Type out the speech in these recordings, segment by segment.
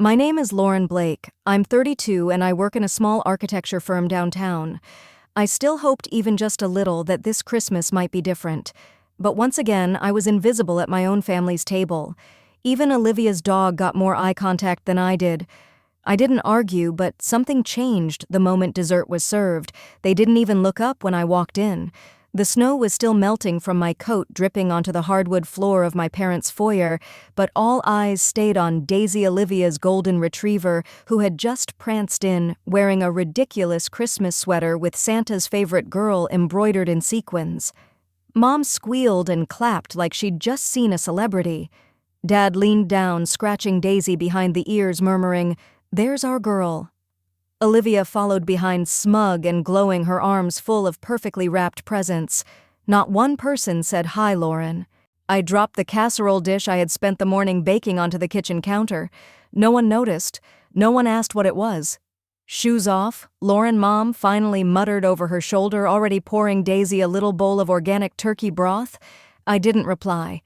My name is Lauren Blake. I'm 32 and I work in a small architecture firm downtown. I still hoped even just a little that this Christmas might be different. But once again, I was invisible at my own family's table. Even Olivia's dog got more eye contact than I did. I didn't argue, but something changed the moment dessert was served. They didn't even look up when I walked in. The snow was still melting from my coat, dripping onto the hardwood floor of my parents' foyer, but all eyes stayed on Daisy Olivia's golden retriever, who had just pranced in, wearing a ridiculous Christmas sweater with Santa's favorite girl embroidered in sequins. Mom squealed and clapped like she'd just seen a celebrity. Dad leaned down, scratching Daisy behind the ears, murmuring, "There's our girl." Olivia followed behind, smug and glowing, her arms full of perfectly wrapped presents. Not one person said, "Hi, Lauren." I dropped the casserole dish I had spent the morning baking onto the kitchen counter. No one noticed. No one asked what it was. "Shoes off," Lauren Mom finally muttered over her shoulder, already pouring Daisy a little bowl of organic turkey broth. I didn't reply.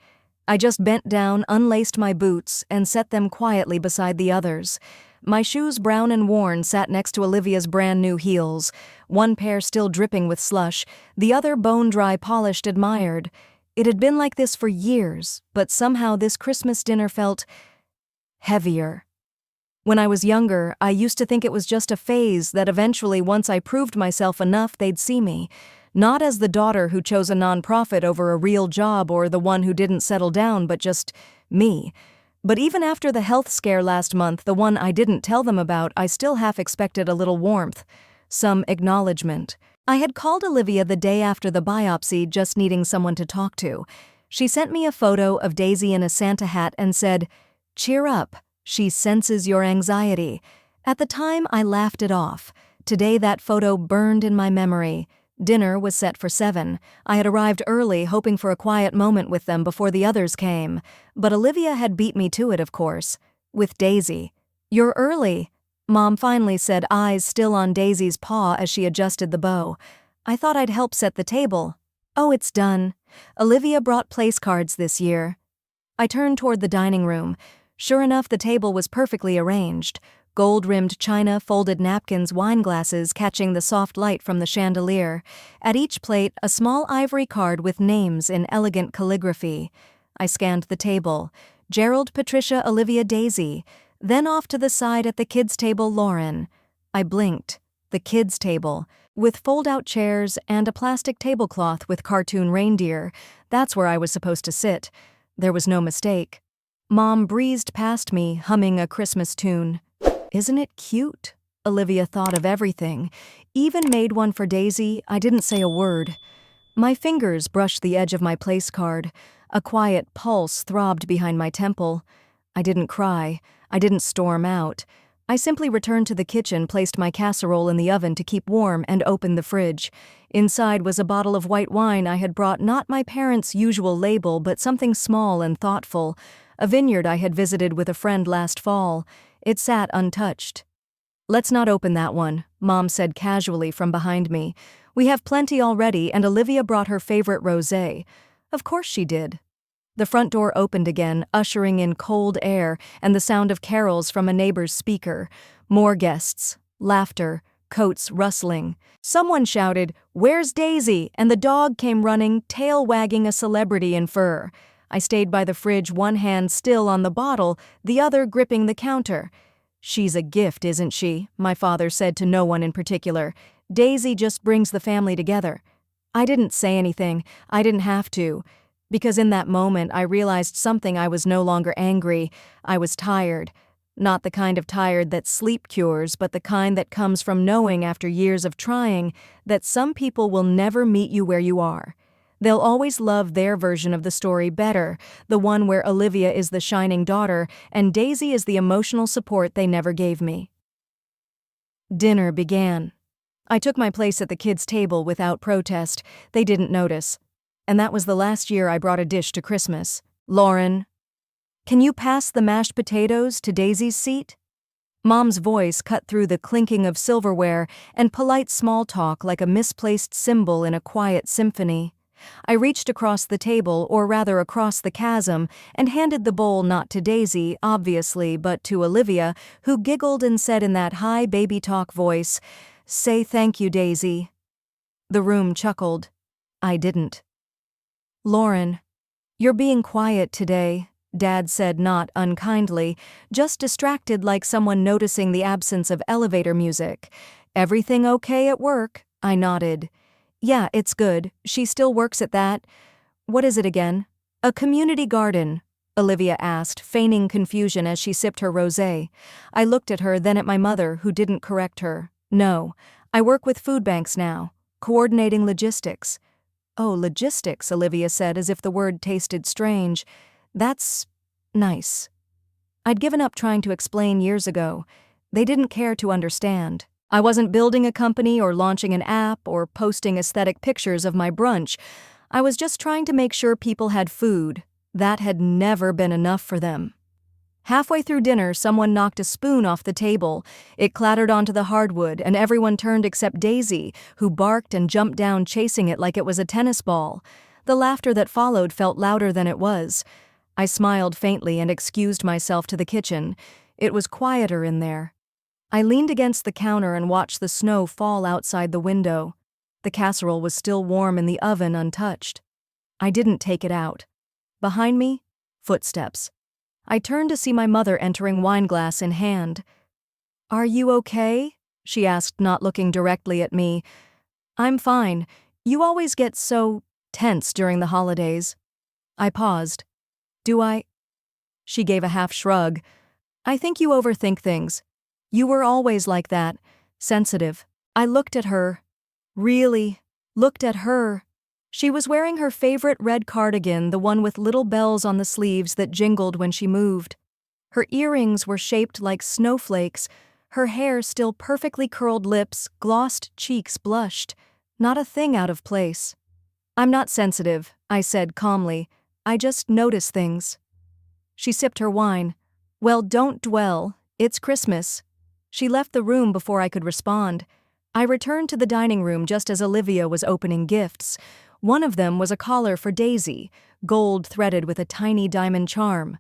I just bent down, unlaced my boots, and set them quietly beside the others. My shoes, brown and worn, sat next to Olivia's brand new heels, one pair still dripping with slush, the other bone-dry, polished, admired. It had been like this for years, but somehow this Christmas dinner felt heavier. When I was younger, I used to think it was just a phase, that eventually, once I proved myself enough, they'd see me. Not as the daughter who chose a nonprofit over a real job or the one who didn't settle down, but just me. But even after the health scare last month, the one I didn't tell them about, I still half expected a little warmth, some acknowledgement. I had called Olivia the day after the biopsy, just needing someone to talk to. She sent me a photo of Daisy in a Santa hat and said, "Cheer up, she senses your anxiety." At the time, I laughed it off. Today, that photo burned in my memory. Dinner was set for 7. I had arrived early, hoping for a quiet moment with them before the others came. But Olivia had beat me to it, of course. With Daisy. "You're early," Mom finally said, eyes still on Daisy's paw as she adjusted the bow. "I thought I'd help set the table." "Oh, it's done. Olivia brought place cards this year." I turned toward the dining room. Sure enough, the table was perfectly arranged. Gold-rimmed china, folded napkins, wine glasses catching the soft light from the chandelier. At each plate, a small ivory card with names in elegant calligraphy. I scanned the table. Gerald, Patricia, Olivia, Daisy. Then off to the side at the kids' table, Lauren. I blinked. The kids' table. With fold-out chairs and a plastic tablecloth with cartoon reindeer. That's where I was supposed to sit. There was no mistake. Mom breezed past me, humming a Christmas tune. "Isn't it cute?" Olivia thought of everything. Even made one for Daisy. I didn't say a word. My fingers brushed the edge of my place card. A quiet pulse throbbed behind my temple. I didn't cry. I didn't storm out. I simply returned to the kitchen, placed my casserole in the oven to keep warm, and opened the fridge. Inside was a bottle of white wine I had brought, not my parents' usual label, but something small and thoughtful. A vineyard I had visited with a friend last fall. It sat untouched. "Let's not open that one," Mom said casually from behind me. "We have plenty already, and Olivia brought her favorite rosé." Of course she did. The front door opened again, ushering in cold air and the sound of carols from a neighbor's speaker. More guests. Laughter. Coats rustling. Someone shouted, "Where's Daisy?" and the dog came running, tail wagging a celebrity in fur. I stayed by the fridge, one hand still on the bottle, the other gripping the counter. "She's a gift, isn't she?" my father said to no one in particular. "Daisy just brings the family together." I didn't say anything. I didn't have to. Because in that moment, I realized something. I was no longer angry. I was tired. Not the kind of tired that sleep cures, but the kind that comes from knowing, after years of trying, that some people will never meet you where you are. They'll always love their version of the story better, the one where Olivia is the shining daughter and Daisy is the emotional support they never gave me. Dinner began. I took my place at the kids' table without protest. They didn't notice. And that was the last year I brought a dish to Christmas. "Lauren, can you pass the mashed potatoes to Daisy's seat?" Mom's voice cut through the clinking of silverware and polite small talk like a misplaced cymbal in a quiet symphony. I reached across the table, or rather across the chasm, and handed the bowl not to Daisy, obviously, but to Olivia, who giggled and said in that high baby talk voice, "Say thank you, Daisy." The room chuckled. I didn't. "Lauren, you're being quiet today," Dad said, not unkindly, just distracted like someone noticing the absence of elevator music. "Everything okay at work?" I nodded. "Yeah, it's good. She still works at that. What is it again?" "A community garden," Olivia asked, feigning confusion as she sipped her rosé. I looked at her, then at my mother, who didn't correct her. "No, I work with food banks now, coordinating logistics." "Oh, logistics," Olivia said, as if the word tasted strange. "That's nice." I'd given up trying to explain years ago. They didn't care to understand. I wasn't building a company or launching an app or posting aesthetic pictures of my brunch. I was just trying to make sure people had food. That had never been enough for them. Halfway through dinner, someone knocked a spoon off the table. It clattered onto the hardwood, and everyone turned except Daisy, who barked and jumped down chasing it like it was a tennis ball. The laughter that followed felt louder than it was. I smiled faintly and excused myself to the kitchen. It was quieter in there. I leaned against the counter and watched the snow fall outside the window. The casserole was still warm in the oven, untouched. I didn't take it out. Behind me, footsteps. I turned to see my mother entering, wineglass in hand. "Are you okay?" she asked, not looking directly at me. "I'm fine. You always get so tense during the holidays." I paused. "Do I?" She gave a half shrug. "I think you overthink things. You were always like that, sensitive." I looked at her. Really, looked at her. She was wearing her favorite red cardigan, the one with little bells on the sleeves that jingled when she moved. Her earrings were shaped like snowflakes, her hair still perfectly curled, lips, glossed cheeks, blushed. Not a thing out of place. "I'm not sensitive," I said calmly. "I just notice things." She sipped her wine. "Well, don't dwell. It's Christmas." She left the room before I could respond. I returned to the dining room just as Olivia was opening gifts. One of them was a collar for Daisy, gold threaded with a tiny diamond charm.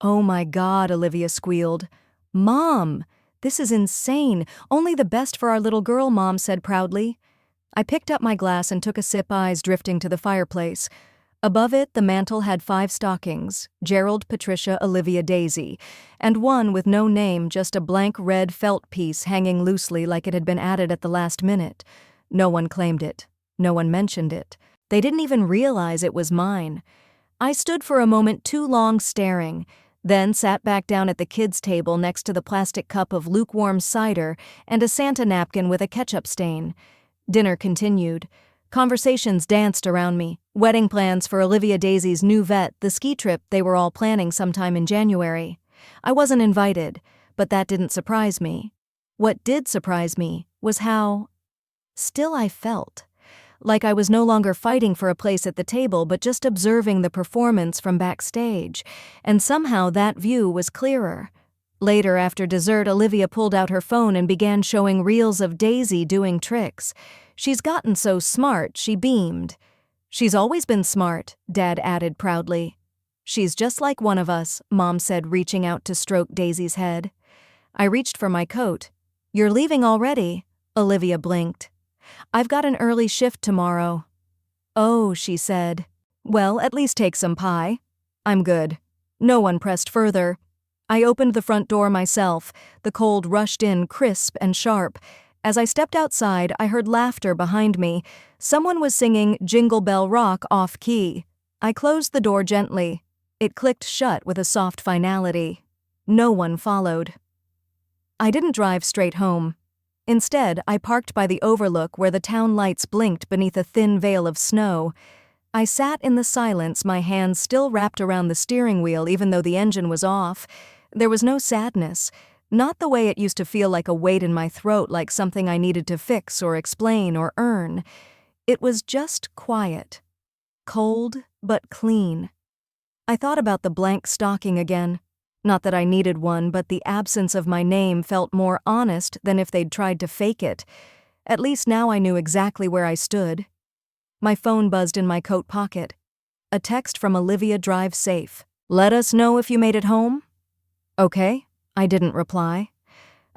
"Oh my God," Olivia squealed. "Mom, this is insane. Only the best for our little girl," Mom said proudly. I picked up my glass and took a sip, eyes drifting to the fireplace. Above it, the mantel had 5 stockings: Gerald, Patricia, Olivia, Daisy, and one with no name, just a blank red felt piece hanging loosely like it had been added at the last minute. No one claimed it. No one mentioned it. They didn't even realize it was mine. I stood for a moment too long staring, then sat back down at the kids' table next to the plastic cup of lukewarm cider and a Santa napkin with a ketchup stain. Dinner continued. Conversations danced around me. Wedding plans for Olivia, Daisy's new vet, the ski trip they were all planning sometime in January. I wasn't invited, but that didn't surprise me. What did surprise me was how still I felt. Like I was no longer fighting for a place at the table, but just observing the performance from backstage, and somehow that view was clearer. Later, after dessert, Olivia pulled out her phone and began showing reels of Daisy doing tricks. "She's gotten so smart," she beamed. "She's always been smart," Dad added proudly. "She's just like one of us," Mom said, reaching out to stroke Daisy's head. I reached for my coat. "You're leaving already?" Olivia blinked. "I've got an early shift tomorrow." "Oh," she said. "Well, at least take some pie." "I'm good." No one pressed further. I opened the front door myself. The cold rushed in, crisp and sharp. As I stepped outside, I heard laughter behind me. Someone was singing Jingle Bell Rock off-key. I closed the door gently. It clicked shut with a soft finality. No one followed. I didn't drive straight home. Instead, I parked by the overlook where the town lights blinked beneath a thin veil of snow. I sat in the silence, my hands still wrapped around the steering wheel even though the engine was off. There was no sadness. Not the way it used to feel, like a weight in my throat, like something I needed to fix or explain or earn. It was just quiet. Cold, but clean. I thought about the blank stocking again. Not that I needed one, but the absence of my name felt more honest than if they'd tried to fake it. At least now I knew exactly where I stood. My phone buzzed in my coat pocket. A text from Olivia. Drive safe. Let us know if you made it home. Okay, I didn't reply.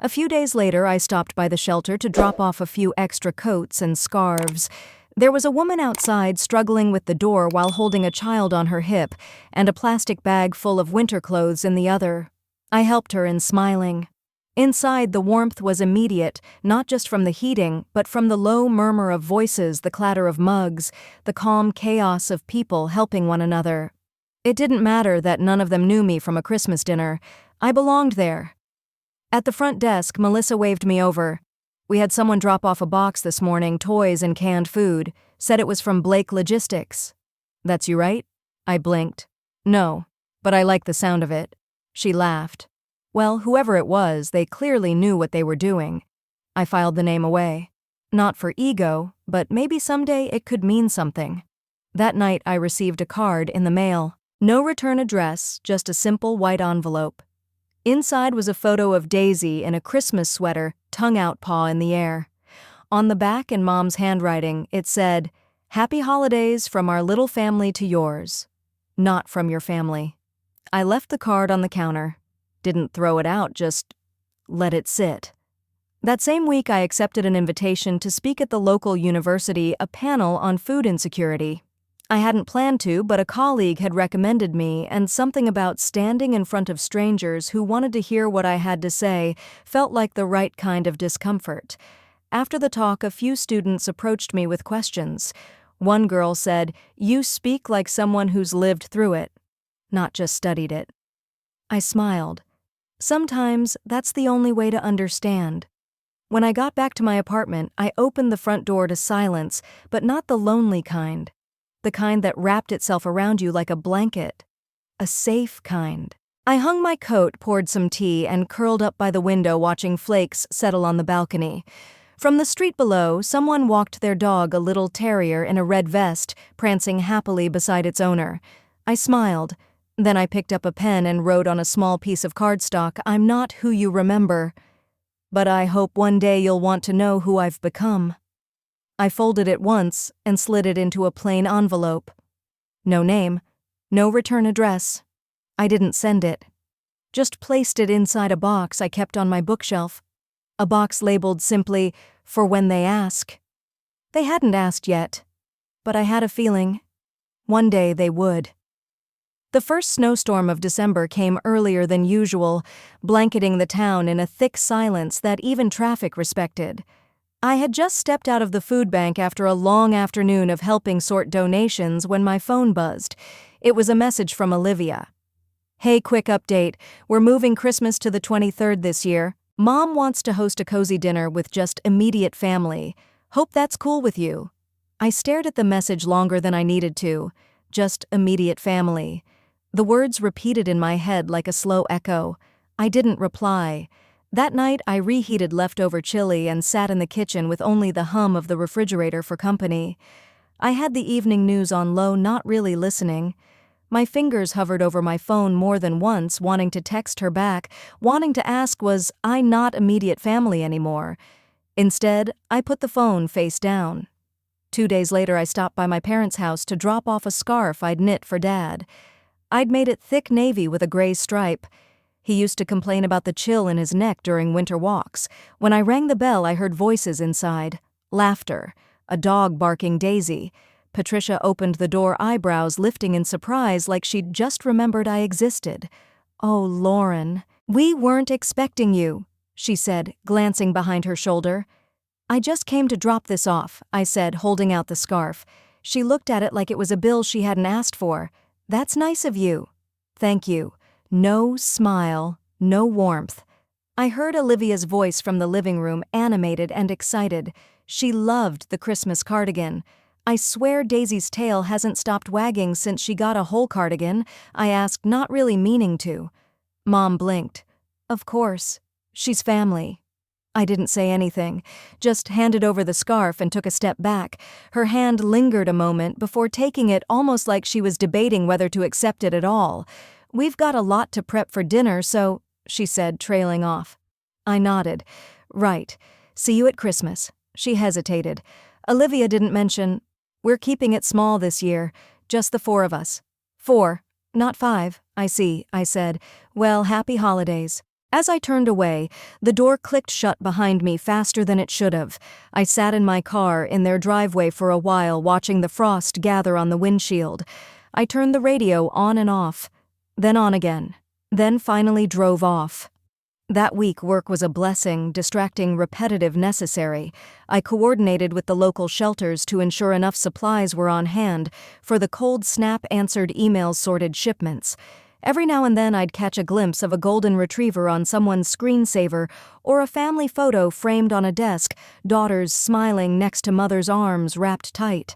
A few days later, I stopped by the shelter to drop off a few extra coats and scarves. There was a woman outside struggling with the door while holding a child on her hip and a plastic bag full of winter clothes in the other. I helped her in smiling. Inside, the warmth was immediate, not just from the heating, but from the low murmur of voices, the clatter of mugs, the calm chaos of people helping one another. It didn't matter that none of them knew me from a Christmas dinner. I belonged there. At the front desk, Melissa waved me over. We had someone drop off a box this morning, toys and canned food, said it was from Blake Logistics. That's you, right? I blinked. No, but I like the sound of it. She laughed. Well, whoever it was, they clearly knew what they were doing. I filed the name away. Not for ego, but maybe someday it could mean something. That night I received a card in the mail. No return address, just a simple white envelope. Inside was a photo of Daisy in a Christmas sweater, tongue out, paw in the air. On the back, in Mom's handwriting, it said, "Happy holidays from our little family to yours. Not from your family." I left the card on the counter. Didn't throw it out, just let it sit. That same week, I accepted an invitation to speak at the local university, a panel on food insecurity. I hadn't planned to, but a colleague had recommended me, and something about standing in front of strangers who wanted to hear what I had to say felt like the right kind of discomfort. After the talk, a few students approached me with questions. One girl said, "You speak like someone who's lived through it, not just studied it." I smiled. Sometimes that's the only way to understand. When I got back to my apartment, I opened the front door to silence, but not the lonely kind. The kind that wrapped itself around you like a blanket. A safe kind. I hung my coat, poured some tea, and curled up by the window watching flakes settle on the balcony. From the street below, someone walked their dog, a little terrier in a red vest, prancing happily beside its owner. I smiled. Then I picked up a pen and wrote on a small piece of cardstock, "I'm not who you remember, but I hope one day you'll want to know who I've become." I folded it once and slid it into a plain envelope. No name, no return address. I didn't send it. Just placed it inside a box I kept on my bookshelf. A box labeled simply, "For when they ask." They hadn't asked yet, but I had a feeling one day they would. The first snowstorm of December came earlier than usual, blanketing the town in a thick silence that even traffic respected. I had just stepped out of the food bank after a long afternoon of helping sort donations when my phone buzzed. It was a message from Olivia. "Hey, quick update. We're moving Christmas to the 23rd this year. Mom wants to host a cozy dinner with just immediate family. Hope that's cool with you." I stared at the message longer than I needed to. Just immediate family. The words repeated in my head like a slow echo. I didn't reply. That night, I reheated leftover chili and sat in the kitchen with only the hum of the refrigerator for company. I had the evening news on low, not really listening. My fingers hovered over my phone more than once, wanting to text her back, wanting to ask, was I not immediate family anymore? Instead, I put the phone face down. 2 days later, I stopped by my parents' house to drop off a scarf I'd knit for Dad. I'd made it thick navy with a gray stripe. He used to complain about the chill in his neck during winter walks. When I rang the bell, I heard voices inside. Laughter. A dog barking Daisy. Patricia opened the door, eyebrows lifting in surprise like she'd just remembered I existed. "Oh, Lauren, we weren't expecting you," she said, glancing behind her shoulder. "I just came to drop this off," I said, holding out the scarf. She looked at it like it was a bill she hadn't asked for. "That's nice of you." "Thank you." No smile, no warmth. I heard Olivia's voice from the living room, animated and excited. She loved the Christmas cardigan. "I swear Daisy's tail hasn't stopped wagging since she got a whole cardigan," I asked, not really meaning to. Mom blinked. "Of course. She's family." I didn't say anything, just handed over the scarf and took a step back. Her hand lingered a moment before taking it, almost like she was debating whether to accept it at all. "We've got a lot to prep for dinner, so," she said, trailing off. I nodded. "Right. See you at Christmas." She hesitated. "Olivia didn't mention—" We're keeping it small this year, just the four of us. 4, not 5, I see, I said. Well, happy holidays. As I turned away, the door clicked shut behind me faster than it should have. I sat in my car in their driveway for a while, watching the frost gather on the windshield. I turned the radio on and off, then on again, then finally drove off. That week, work was a blessing, distracting, repetitive, necessary. I coordinated with the local shelters to ensure enough supplies were on hand for the cold snap-answered emails sorted shipments. Every now and then I'd catch a glimpse of a golden retriever on someone's screensaver or a family photo framed on a desk, daughters smiling next to mother's arms wrapped tight.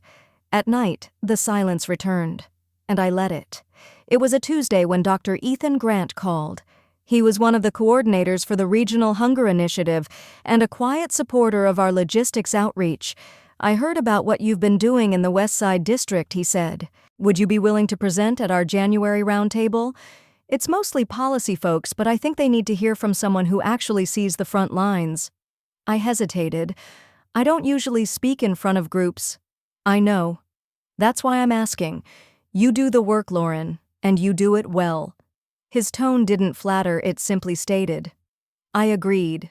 At night, the silence returned, and I let it. It was a Tuesday when Dr. Ethan Grant called. He was one of the coordinators for the Regional Hunger Initiative and a quiet supporter of our logistics outreach. I heard about what you've been doing in the West Side District, he said. Would you be willing to present at our January roundtable? It's mostly policy folks, but I think they need to hear from someone who actually sees the front lines. I hesitated. I don't usually speak in front of groups. I know. That's why I'm asking. You do the work, Lauren, and you do it well. His tone didn't flatter, it simply stated. I agreed.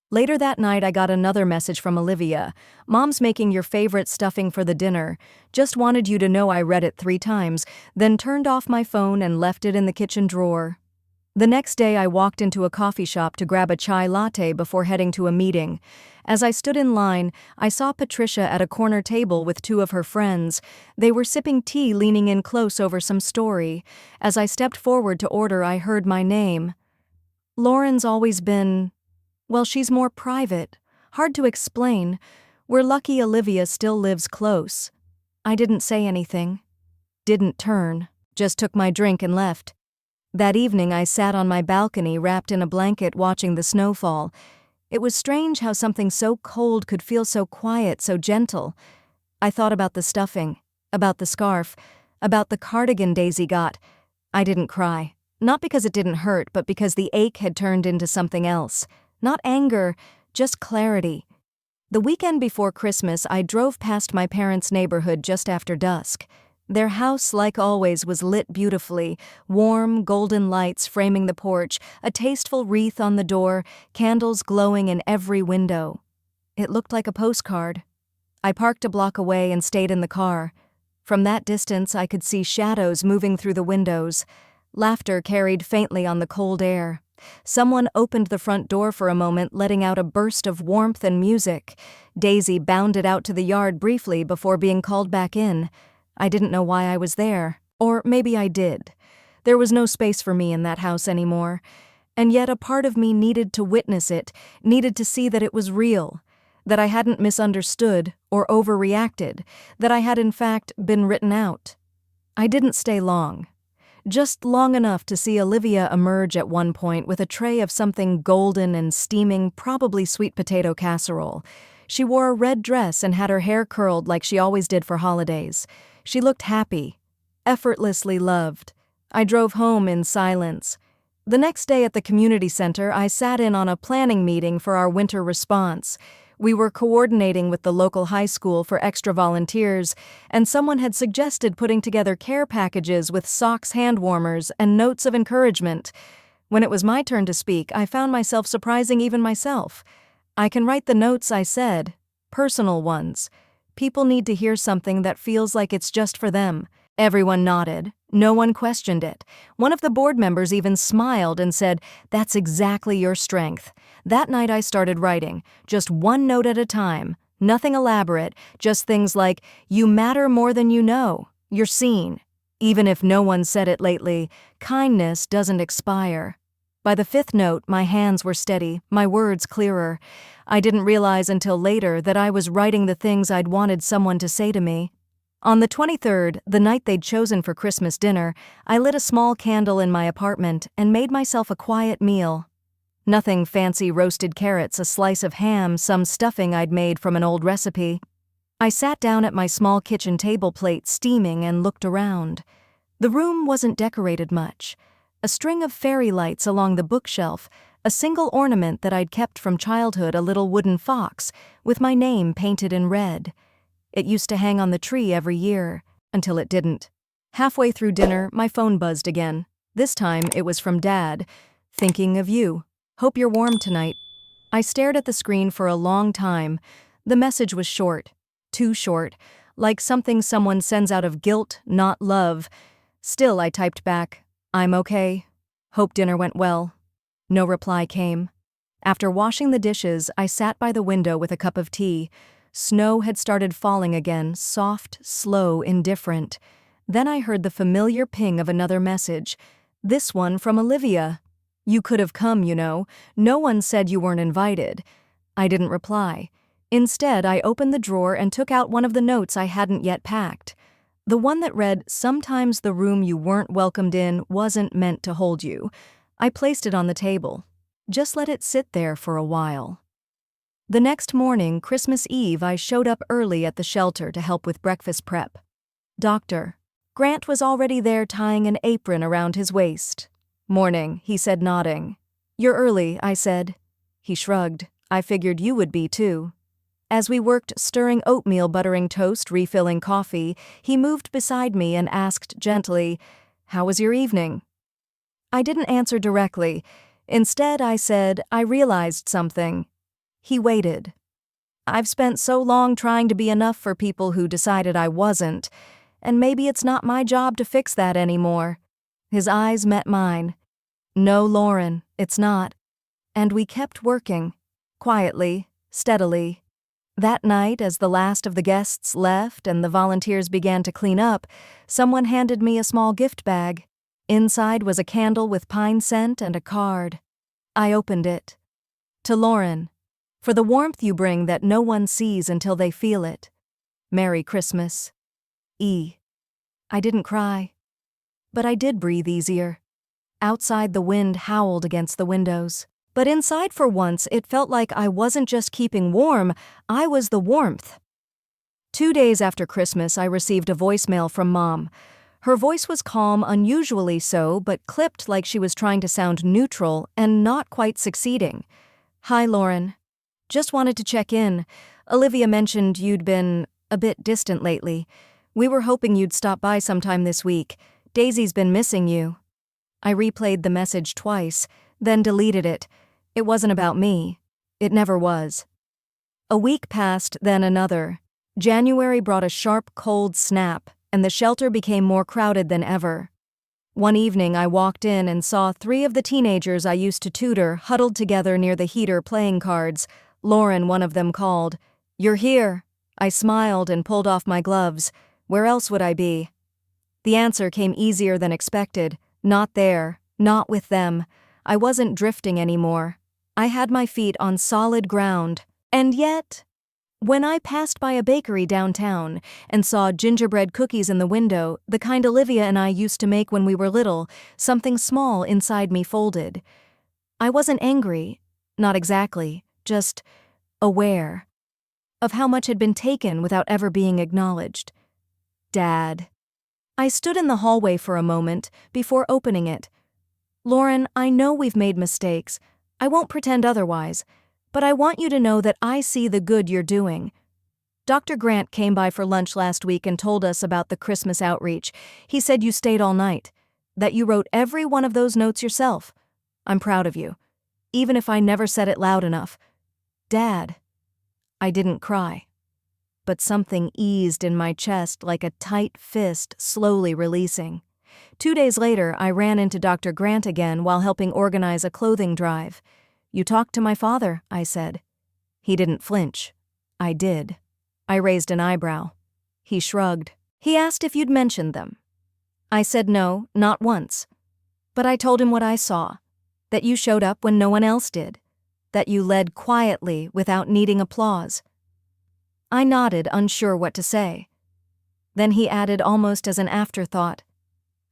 Later that night, I got another message from Olivia. Mom's making your favorite stuffing for the dinner. Just wanted you to know I read it 3 times, then turned off my phone and left it in the kitchen drawer. The next day, I walked into a coffee shop to grab a chai latte before heading to a meeting. As I stood in line, I saw Patricia at a corner table with 2 of her friends. They were sipping tea, leaning in close over some story. As I stepped forward to order, I heard my name. Lauren's always been... Well, she's more private. Hard to explain. We're lucky Olivia still lives close. I didn't say anything. Didn't turn. Just took my drink and left. That evening I sat on my balcony wrapped in a blanket watching the snow fall. It was strange how something so cold could feel so quiet, so gentle. I thought about the stuffing, about the scarf, about the cardigan Daisy got. I didn't cry. Not because it didn't hurt, but because the ache had turned into something else. Not anger, just clarity. The weekend before Christmas, I drove past my parents' neighborhood just after dusk. Their house, like always, was lit beautifully, warm, golden lights framing the porch, a tasteful wreath on the door, candles glowing in every window. It looked like a postcard. I parked a block away and stayed in the car. From that distance, I could see shadows moving through the windows. Laughter carried faintly on the cold air. Someone opened the front door for a moment, letting out a burst of warmth and music. Daisy bounded out to the yard briefly before being called back in. I didn't know why I was there. Or maybe I did. There was no space for me in that house anymore. And yet a part of me needed to witness it, needed to see that it was real, that I hadn't misunderstood or overreacted, that I had in fact been written out. I didn't stay long. Just long enough to see Olivia emerge at one point with a tray of something golden and steaming, probably sweet potato casserole. She wore a red dress and had her hair curled like she always did for holidays. She looked happy, effortlessly loved. I drove home in silence. The next day at the community center, I sat in on a planning meeting for our winter response. We were coordinating with the local high school for extra volunteers, and someone had suggested putting together care packages with socks, hand warmers, and notes of encouragement. When it was my turn to speak, I found myself surprising even myself. I can write the notes, I said, personal ones. People need to hear something that feels like it's just for them. Everyone nodded. No one questioned it. One of the board members even smiled and said, "That's exactly your strength." That night I started writing, just one note at a time, nothing elaborate, just things like, "You matter more than you know. You're seen." Even if no one said it lately, kindness doesn't expire. By the 5th note, my hands were steady, my words clearer. I didn't realize until later that I was writing the things I'd wanted someone to say to me. On the 23rd, the night they'd chosen for Christmas dinner, I lit a small candle in my apartment and made myself a quiet meal. Nothing fancy: roasted carrots, a slice of ham, some stuffing I'd made from an old recipe. I sat down at my small kitchen table, plate steaming, and looked around. The room wasn't decorated much. A string of fairy lights along the bookshelf, a single ornament that I'd kept from childhood, a little wooden fox with my name painted in red. It used to hang on the tree every year, until it didn't. Halfway through dinner, my phone buzzed again. This time, it was from Dad. "Thinking of you. Hope you're warm tonight." I stared at the screen for a long time. The message was short. Too short. Like something someone sends out of guilt, not love. Still, I typed back, "I'm okay. Hope dinner went well." No reply came. After washing the dishes, I sat by the window with a cup of tea. Snow had started falling again, soft, slow, indifferent. Then I heard the familiar ping of another message. This one from Olivia. "You could have come, you know. No one said you weren't invited." I didn't reply. Instead, I opened the drawer and took out one of the notes I hadn't yet packed. The one that read, "Sometimes the room you weren't welcomed in wasn't meant to hold you." I placed it on the table. Just let it sit there for a while. The next morning, Christmas Eve, I showed up early at the shelter to help with breakfast prep. Dr. Grant was already there tying an apron around his waist. "Morning," he said, nodding. "You're early," I said. He shrugged. "I figured you would be too." As we worked stirring oatmeal, buttering toast, refilling coffee, he moved beside me and asked gently, "How was your evening?" I didn't answer directly. Instead, I said, "I realized something." He waited. "I've spent so long trying to be enough for people who decided I wasn't, and maybe it's not my job to fix that anymore." His eyes met mine. "No, Lauren, it's not." And we kept working. Quietly, steadily. That night, as the last of the guests left and the volunteers began to clean up, someone handed me a small gift bag. Inside was a candle with pine scent and a card. I opened it. "To Lauren, for the warmth you bring that no one sees until they feel it. Merry Christmas. E." I didn't cry, but I did breathe easier. Outside, the wind howled against the windows. But inside, for once, it felt like I wasn't just keeping warm, I was the warmth. 2 days after Christmas, I received a voicemail from Mom. Her voice was calm, unusually so, but clipped like she was trying to sound neutral and not quite succeeding. "Hi, Lauren. Just wanted to check in. Olivia mentioned you'd been a bit distant lately. We were hoping you'd stop by sometime this week. Daisy's been missing you." I replayed the message twice, then deleted it. It wasn't about me. It never was. A week passed, then another. January brought a sharp, cold snap, and the shelter became more crowded than ever. One evening, I walked in and saw 3 of the teenagers I used to tutor huddled together near the heater playing cards. Lauren, one of them, called. "You're here." I smiled and pulled off my gloves. Where else would I be? The answer came easier than expected. Not there. Not with them. I wasn't drifting anymore. I had my feet on solid ground. And yet, when I passed by a bakery downtown and saw gingerbread cookies in the window, the kind Olivia and I used to make when we were little, something small inside me folded. I wasn't angry, not exactly, just aware of how much had been taken without ever being acknowledged. Dad. I stood in the hallway for a moment before opening it. "Lauren, I know we've made mistakes. I won't pretend otherwise, but I want you to know that I see the good you're doing. Dr. Grant came by for lunch last week and told us about the Christmas outreach. He said you stayed all night, that you wrote every one of those notes yourself. I'm proud of you, even if I never said it loud enough. Dad." I didn't cry, but something eased in my chest like a tight fist slowly releasing. 2 days later, I ran into Dr. Grant again while helping organize a clothing drive. "You talked to my father," I said. He didn't flinch. I did. I raised an eyebrow. He shrugged. He asked if you'd mentioned them. I said no, not once. But I told him what I saw, that you showed up when no one else did, that you led quietly without needing applause. I nodded, unsure what to say. Then he added almost as an afterthought,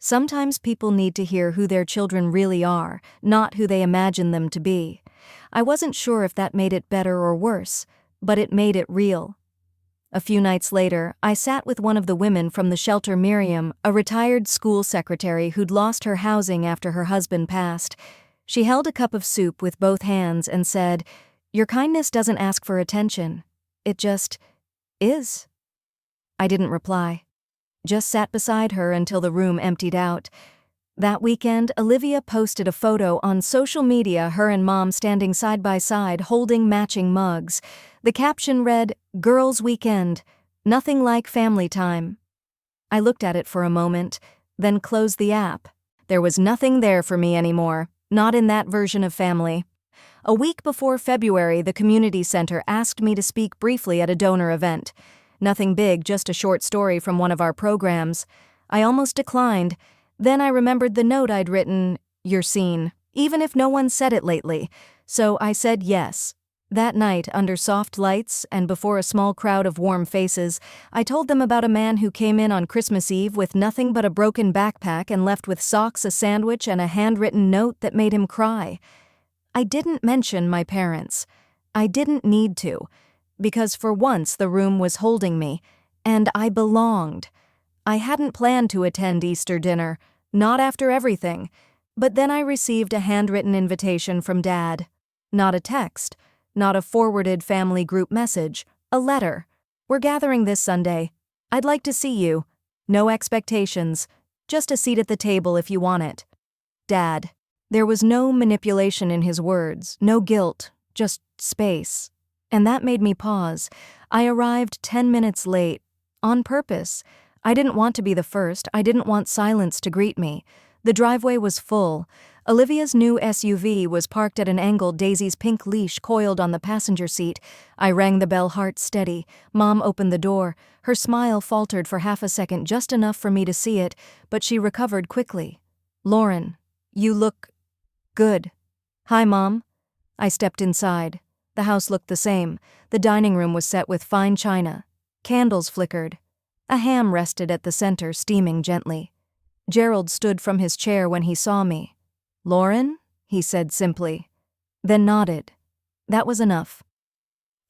"Sometimes people need to hear who their children really are, not who they imagine them to be." I wasn't sure if that made it better or worse, but it made it real. A few nights later, I sat with one of the women from the shelter, Miriam, a retired school secretary who'd lost her housing after her husband passed. She held a cup of soup with both hands and said, "Your kindness doesn't ask for attention. It just is." I didn't reply. Just sat beside her until the room emptied out. That weekend, Olivia posted a photo on social media, her and Mom standing side by side holding matching mugs. The caption read, "Girls' Weekend, nothing like family time." I looked at it for a moment, then closed the app. There was nothing there for me anymore, not in that version of family. A week before February, the community center asked me to speak briefly at a donor event. Nothing big, just a short story from one of our programs. I almost declined. Then I remembered the note I'd written, "You're seen," even if no one said it lately. So I said yes. That night, under soft lights and before a small crowd of warm faces, I told them about a man who came in on Christmas Eve with nothing but a broken backpack and left with socks, a sandwich, and a handwritten note that made him cry. I didn't mention my parents. I didn't need to, because for once the room was holding me, and I belonged. I hadn't planned to attend Easter dinner, not after everything, but then I received a handwritten invitation from Dad. Not a text, not a forwarded family group message, a letter. "We're gathering this Sunday. I'd like to see you. No expectations, just a seat at the table if you want it. Dad." There was no manipulation in his words, no guilt, just space. And that made me pause. I arrived 10 minutes late, on purpose. I didn't want to be the first. I didn't want silence to greet me. The driveway was full. Olivia's new SUV was parked at an angle, Daisy's pink leash coiled on the passenger seat. I rang the bell, heart steady. Mom opened the door. Her smile faltered for half a second, just enough for me to see it, but she recovered quickly. "Lauren, you look good." "Hi, Mom." I stepped inside. The house looked the same. The dining room was set with fine china. Candles flickered. A ham rested at the center, steaming gently. Gerald stood from his chair when he saw me. "Lauren?" he said simply, then nodded. That was enough.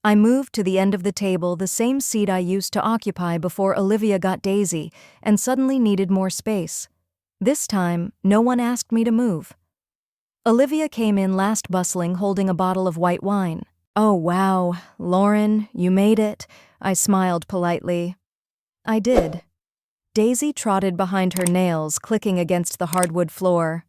I moved to the end of the table, the same seat I used to occupy before Olivia got Daisy, and suddenly needed more space. This time, no one asked me to move. Olivia came in last, bustling, holding a bottle of white wine. "Oh, wow, Lauren, you made it," I smiled politely. I did. Daisy trotted behind her, nails clicking against the hardwood floor.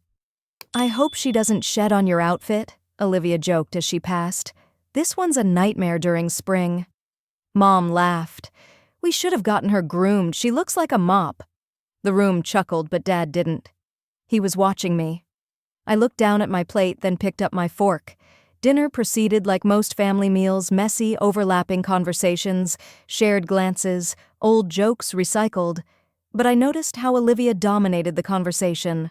"I hope she doesn't shed on your outfit," Olivia joked as she passed. "This one's a nightmare during spring." Mom laughed. "We should have gotten her groomed. She looks like a mop." The room chuckled, but Dad didn't. He was watching me. I looked down at my plate, then picked up my fork. Dinner proceeded like most family meals, messy, overlapping conversations, shared glances, old jokes recycled. But I noticed how Olivia dominated the conversation.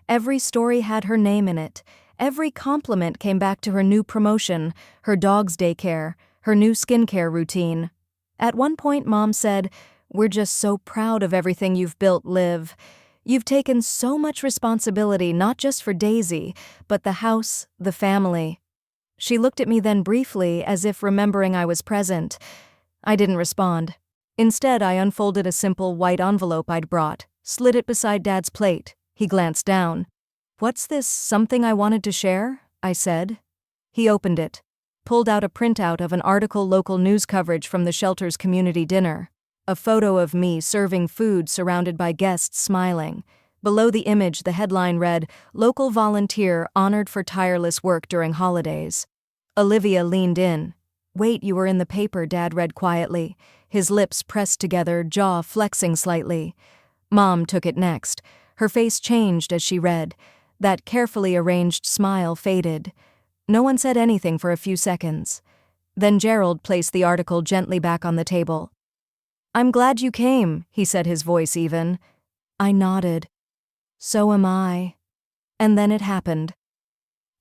Every story had her name in it. Every compliment came back to her new promotion, her dog's daycare, her new skincare routine. At one point, Mom said, "We're just so proud of everything you've built, Liv. You've taken so much responsibility, not just for Daisy, but the house, the family." She looked at me then briefly, as if remembering I was present. I didn't respond. Instead, I unfolded a simple white envelope I'd brought, slid it beside Dad's plate. He glanced down. "What's this, something I wanted to share?" I said. He opened it, pulled out a printout of an article, local news coverage from the shelter's community dinner. A photo of me serving food surrounded by guests smiling. Below the image, the headline read, "Local volunteer honored for tireless work during holidays." Olivia leaned in. "Wait, you were in the paper," Dad read quietly, his lips pressed together, jaw flexing slightly. Mom took it next. Her face changed as she read. That carefully arranged smile faded. No one said anything for a few seconds. Then Gerald placed the article gently back on the table. "I'm glad you came," he said, his voice even. I nodded. "So am I." And then it happened.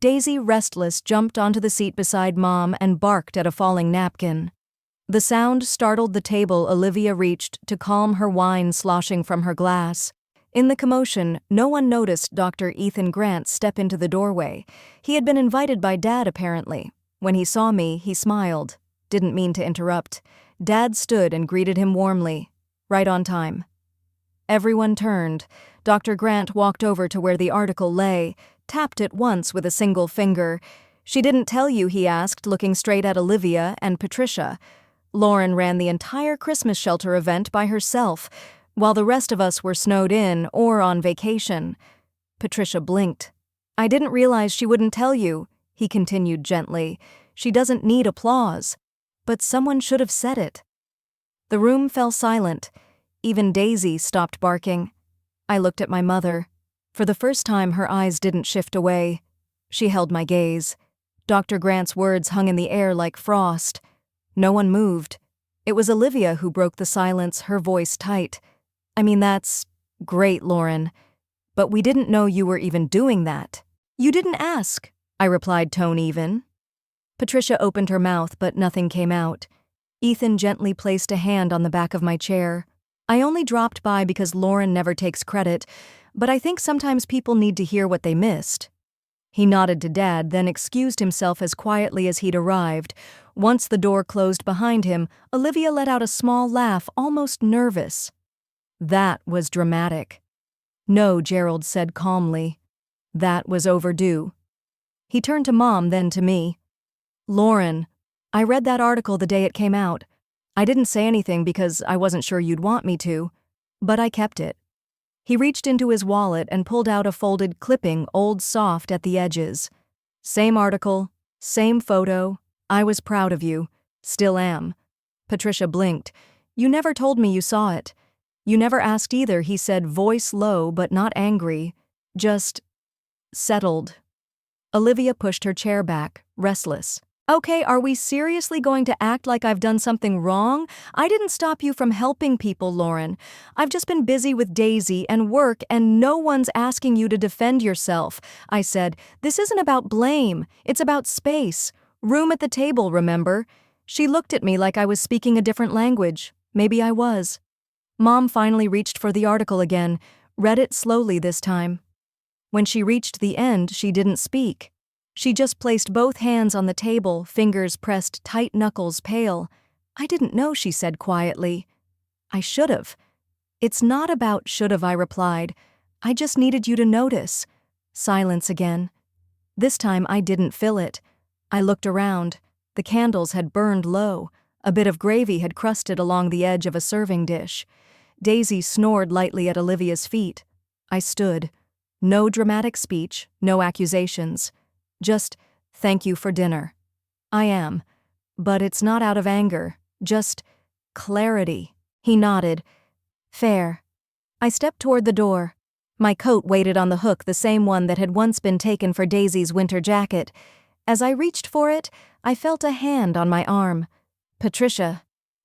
Daisy, restless, jumped onto the seat beside Mom and barked at a falling napkin. The sound startled the table. Olivia reached to calm her wine sloshing from her glass. In the commotion, no one noticed Dr. Ethan Grant step into the doorway. He had been invited by Dad, apparently. When he saw me, he smiled. Didn't mean to interrupt. Dad stood and greeted him warmly. Right on time. Everyone turned. Dr. Grant walked over to where the article lay, tapped it once with a single finger. "She didn't tell you?" he asked, looking straight at Olivia and Patricia. Lauren ran the entire Christmas shelter event by herself, while the rest of us were snowed in or on vacation. Patricia blinked. I didn't realize she wouldn't tell you, he continued gently. She doesn't need applause. But someone should have said it. The room fell silent. Even Daisy stopped barking. I looked at my mother. For the first time, her eyes didn't shift away. She held my gaze. Dr. Grant's words hung in the air like frost. No one moved. It was Olivia who broke the silence, her voice tight. I mean, that's great, Lauren. But we didn't know you were even doing that. You didn't ask, I replied tone even. Patricia opened her mouth, but nothing came out. Ethan gently placed a hand on the back of my chair. I only dropped by because Lauren never takes credit, but I think sometimes people need to hear what they missed. He nodded to Dad, then excused himself as quietly as he'd arrived. Once the door closed behind him, Olivia let out a small laugh, almost nervous. That was dramatic. No, Gerald said calmly. That was overdue. He turned to Mom, then to me. Lauren, I read that article the day it came out. I didn't say anything because I wasn't sure you'd want me to, but I kept it. He reached into his wallet and pulled out a folded clipping, old soft at the edges. Same article, same photo. I was proud of you. Still am. Patricia blinked. You never told me you saw it. You never asked either, he said, voice low but not angry. Just settled. Olivia pushed her chair back, restless. Okay, are we seriously going to act like I've done something wrong? I didn't stop you from helping people, Lauren. I've just been busy with Daisy and work, and no one's asking you to defend yourself. I said, this isn't about blame. It's about space. Room at the table, remember? She looked at me like I was speaking a different language. Maybe I was. Mom finally reached for the article again, read it slowly this time. When she reached the end, she didn't speak. She just placed both hands on the table, fingers pressed tight, knuckles pale. I didn't know, she said quietly. I should have. It's not about should have, I replied. I just needed you to notice. Silence again. This time I didn't fill it. I looked around. The candles had burned low. A bit of gravy had crusted along the edge of a serving dish. Daisy snored lightly at Olivia's feet. I stood. No dramatic speech, no accusations. Just, thank you for dinner. I am. But it's not out of anger, just clarity. He nodded. Fair. I stepped toward the door. My coat waited on the hook, the same one that had once been taken for Daisy's winter jacket. As I reached for it, I felt a hand on my arm. Patricia,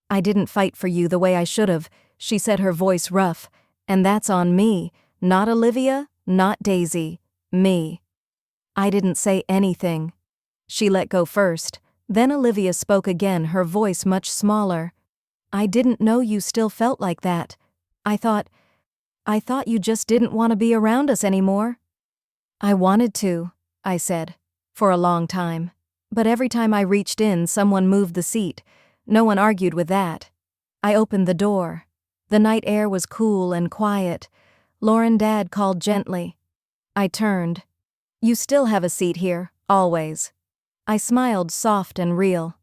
I didn't fight for you the way I should have, she said, her voice rough. And that's on me, not Olivia, not Daisy, me. I didn't say anything. She let go first. Then Olivia spoke again, her voice much smaller. I didn't know you still felt like that. I thought you just didn't want to be around us anymore. I wanted to, I said, for a long time. But every time I reached in, someone moved the seat. No one argued with that. I opened the door. The night air was cool and quiet. Lauren, Dad called gently. I turned. You still have a seat here, always. I smiled, soft and real.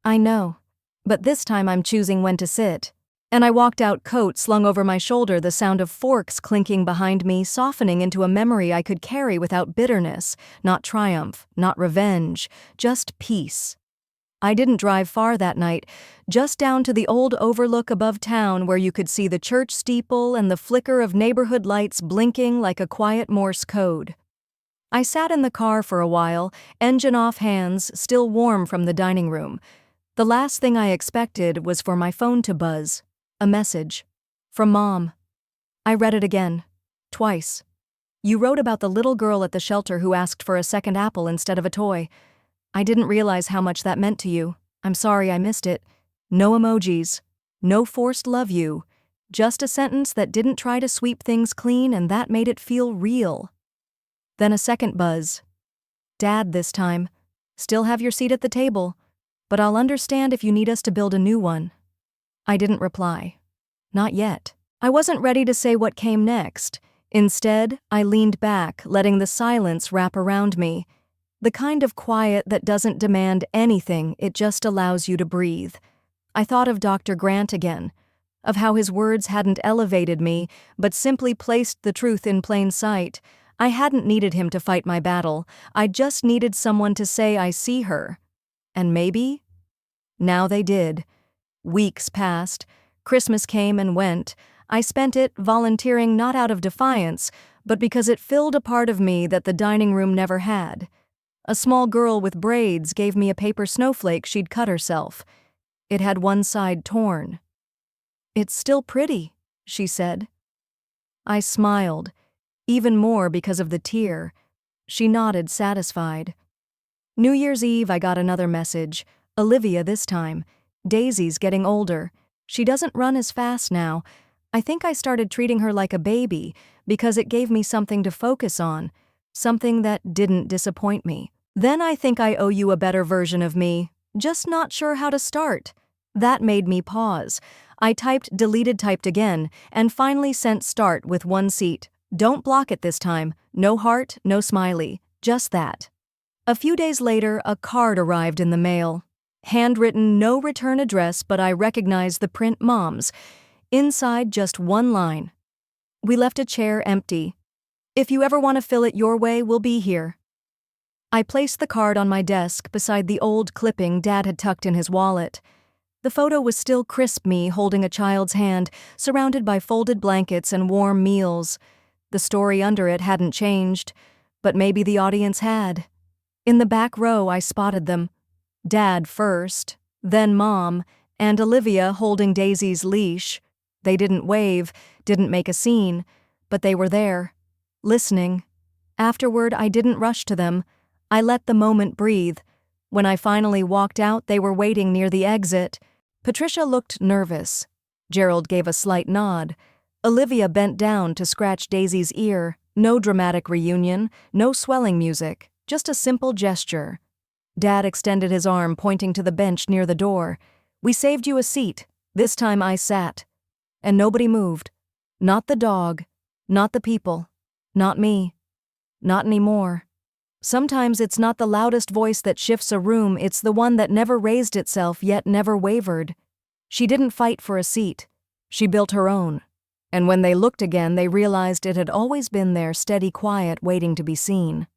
I know, but this time I'm choosing when to sit. And I walked out, coat slung over my shoulder, the sound of forks clinking behind me, softening into a memory I could carry without bitterness, not triumph, not revenge, just peace. I didn't drive far that night, just down to the old overlook above town where you could see the church steeple and the flicker of neighborhood lights blinking like a quiet Morse code. I sat in the car for a while, engine off, hands still warm from the dining room. The last thing I expected was for my phone to buzz. A message. From Mom. I read it again. Twice. You wrote about the little girl at the shelter who asked for a second apple instead of a toy. I didn't realize how much that meant to you. I'm sorry I missed it. No emojis. No forced love you. Just a sentence that didn't try to sweep things clean, and that made it feel real. Then a second buzz. Dad this time. Still have your seat at the table, but I'll understand if you need us to build a new one. I didn't reply. Not yet. I wasn't ready to say what came next. Instead, I leaned back, letting the silence wrap around me. The kind of quiet that doesn't demand anything, it just allows you to breathe. I thought of Dr. Grant again, of how his words hadn't elevated me, but simply placed the truth in plain sight. I hadn't needed him to fight my battle. I just needed someone to say I see her. And maybe? Now they did. Weeks passed. Christmas came and went. I spent it volunteering not out of defiance, but because it filled a part of me that the dining room never had. A small girl with braids gave me a paper snowflake she'd cut herself. It had one side torn. "It's still pretty," she said. I smiled, even more because of the tear. She nodded, satisfied. New Year's Eve, I got another message. Olivia this time. Daisy's getting older. She doesn't run as fast now. I think I started treating her like a baby because it gave me something to focus on, something that didn't disappoint me. Then I think I owe you a better version of me, just not sure how to start. That made me pause. I typed deleted typed again, and finally sent start with one seat. Don't block it this time. No heart, no smiley. Just that. A few days later, a card arrived in the mail. Handwritten, no return address, but I recognized the print Mom's. Inside, just one line. "We left a chair empty. If you ever want to fill it your way, we'll be here." I placed the card on my desk beside the old clipping Dad had tucked in his wallet. The photo was still crisp, me holding a child's hand, surrounded by folded blankets and warm meals. The story under it hadn't changed, but maybe the audience had. In the back row, I spotted them. Dad first, then Mom, and Olivia holding Daisy's leash. They didn't wave, didn't make a scene, but they were there, listening. Afterward, I didn't rush to them. I let the moment breathe. When I finally walked out, they were waiting near the exit. Patricia looked nervous. Gerald gave a slight nod. Olivia bent down to scratch Daisy's ear. No dramatic reunion, no swelling music, just a simple gesture. Dad extended his arm, pointing to the bench near the door. "We saved you a seat." This time I sat. And nobody moved. Not the dog, not the people, not me. Not anymore. Sometimes it's not the loudest voice that shifts a room, it's the one that never raised itself yet never wavered. She didn't fight for a seat. She built her own. And when they looked again, they realized it had always been there, steady, quiet, waiting to be seen.